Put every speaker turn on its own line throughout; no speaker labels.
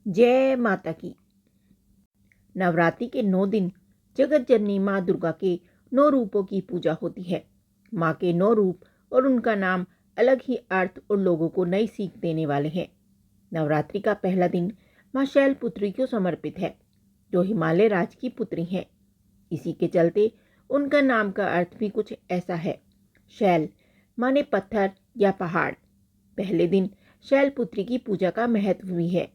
जय माता की। नवरात्रि के 9 दिन जगत जननी माँ दुर्गा के 9 रूपों की पूजा होती है। माँ के 9 रूप और उनका नाम अलग ही अर्थ और लोगों को नई सीख देने वाले हैं। नवरात्रि का पहला दिन माँ शैलपुत्री को समर्पित है, जो हिमालय राज की पुत्री हैं। इसी के चलते उनका नाम का अर्थ भी कुछ ऐसा है। शैल माने पत्थर या पहाड़। पहले दिन शैलपुत्री की पूजा का महत्व भी है।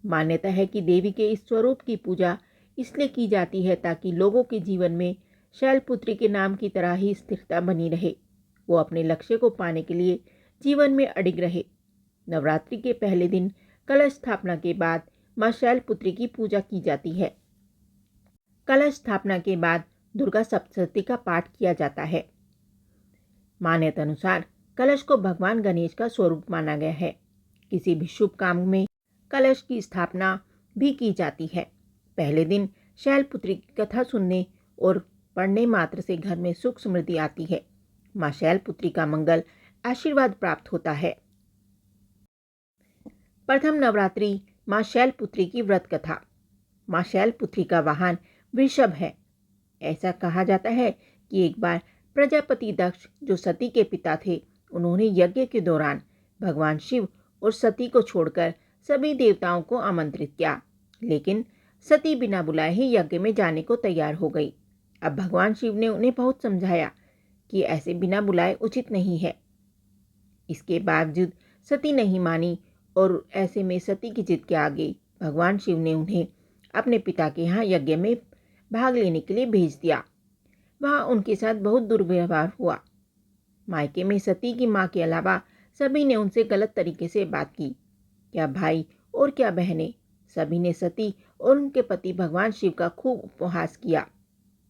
मान्यता है कि देवी के इस स्वरूप की पूजा इसलिए की जाती है ताकि लोगों के जीवन में शैलपुत्री के नाम की तरह ही स्थिरता बनी रहे, वो अपने लक्ष्य को पाने के लिए जीवन में अडिग रहे। नवरात्रि के पहले दिन कलश स्थापना के बाद माँ शैलपुत्री की पूजा की जाती है। कलश स्थापना के बाद दुर्गा सप्तशती का पाठ किया जाता है। मान्यता अनुसार कलश को भगवान गणेश का स्वरूप माना गया है। किसी भी शुभ काम में कलश की स्थापना भी की जाती है। पहले दिन शैलपुत्री की कथा सुनने और पढ़ने मात्र से घर में सुख समृद्धि आती है। माँ शैलपुत्री का मंगल आशीर्वाद प्राप्त होता है। प्रथम नवरात्रि माँ शैलपुत्री की व्रत कथा। माँ शैलपुत्री का वाहन वृषभ है। ऐसा कहा जाता है कि एक बार प्रजापति दक्ष, जो सती के पिता थे, उन्होंने यज्ञ के दौरान भगवान शिव और सती को छोड़कर सभी देवताओं को आमंत्रित किया, लेकिन सती बिना बुलाए ही यज्ञ में जाने को तैयार हो गई। अब भगवान शिव ने उन्हें बहुत समझाया कि ऐसे बिना बुलाए उचित नहीं है। इसके बावजूद सती नहीं मानी और ऐसे में सती की जिद के आगे भगवान शिव ने उन्हें अपने पिता के यहाँ यज्ञ में भाग लेने के लिए भेज दिया। वहाँ उनके साथ बहुत दुर्व्यवहार हुआ। मायके में सती की माँ के अलावा सभी ने उनसे गलत तरीके से बात की। क्या भाई और क्या बहनें, सभी ने सती और उनके पति भगवान शिव का खूब उपहास किया।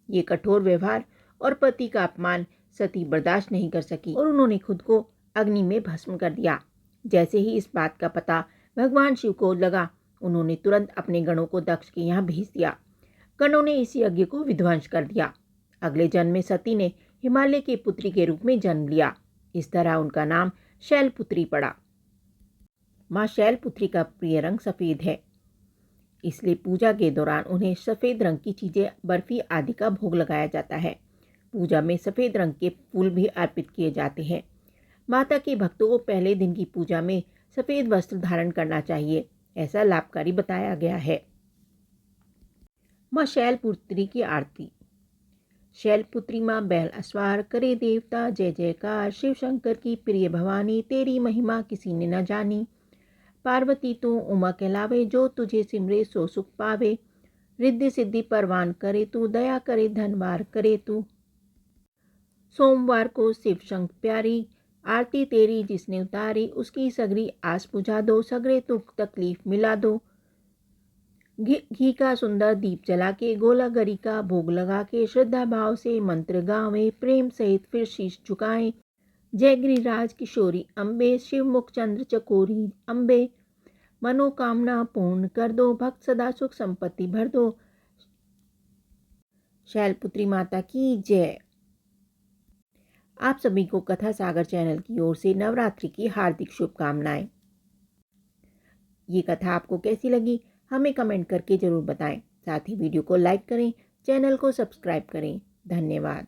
ये कठोर व्यवहार और पति का अपमान सती बर्दाश्त नहीं कर सकी और उन्होंने खुद को अग्नि में भस्म कर दिया। जैसे ही इस बात का पता भगवान शिव को लगा, उन्होंने तुरंत अपने गणों को दक्ष के यहाँ भेज दिया। गणों ने इस यज्ञ को विध्वंस कर दिया। अगले जन्म में सती ने हिमालय की पुत्री के रूप में जन्म लिया। इस तरह उनका नाम शैलपुत्री पड़ा। माँ शैलपुत्री का प्रिय रंग सफ़ेद है, इसलिए पूजा के दौरान उन्हें सफ़ेद रंग की चीज़ें, बर्फ़ी आदि का भोग लगाया जाता है। पूजा में सफ़ेद रंग के फूल भी अर्पित किए जाते हैं। माता के भक्तों को पहले दिन की पूजा में सफ़ेद वस्त्र धारण करना चाहिए, ऐसा लाभकारी बताया गया है। माँ शैलपुत्री की आरती। शैलपुत्री माँ बैल अस्वार करे देवता, जय जयकार शिव शंकर की प्रिय भवानी, तेरी महिमा किसी ने न जानी। पार्वती तू उमा कहलावे, जो तुझे सिमरे सो सुख पावे। रिद्धि सिद्धि परवान करे तू, दया करे धनवार करे तू। सोमवार को शिव शंकर प्यारी, आरती तेरी जिसने उतारी, उसकी सगरी आस बुझा दो, सगरे दुख तकलीफ मिला दो। घी का सुंदर दीप जला के, गोला गरी का भोग लगा के, श्रद्धा भाव से मंत्र गावें, प्रेम सहित फिर शीश झुकाएं। जय गिरिराज किशोरी अम्बे, शिव मुख चंद्र चकोरी अम्बे, मनोकामना पूर्ण कर दो, भक्त सदा सुख संपत्ति भर दो। शैलपुत्री माता की जय। आप सभी को कथा सागर चैनल की ओर से नवरात्रि की हार्दिक शुभकामनाएं। ये कथा आपको कैसी लगी हमें कमेंट करके ज़रूर बताएं। साथ ही वीडियो को लाइक करें, चैनल को सब्सक्राइब करें। धन्यवाद।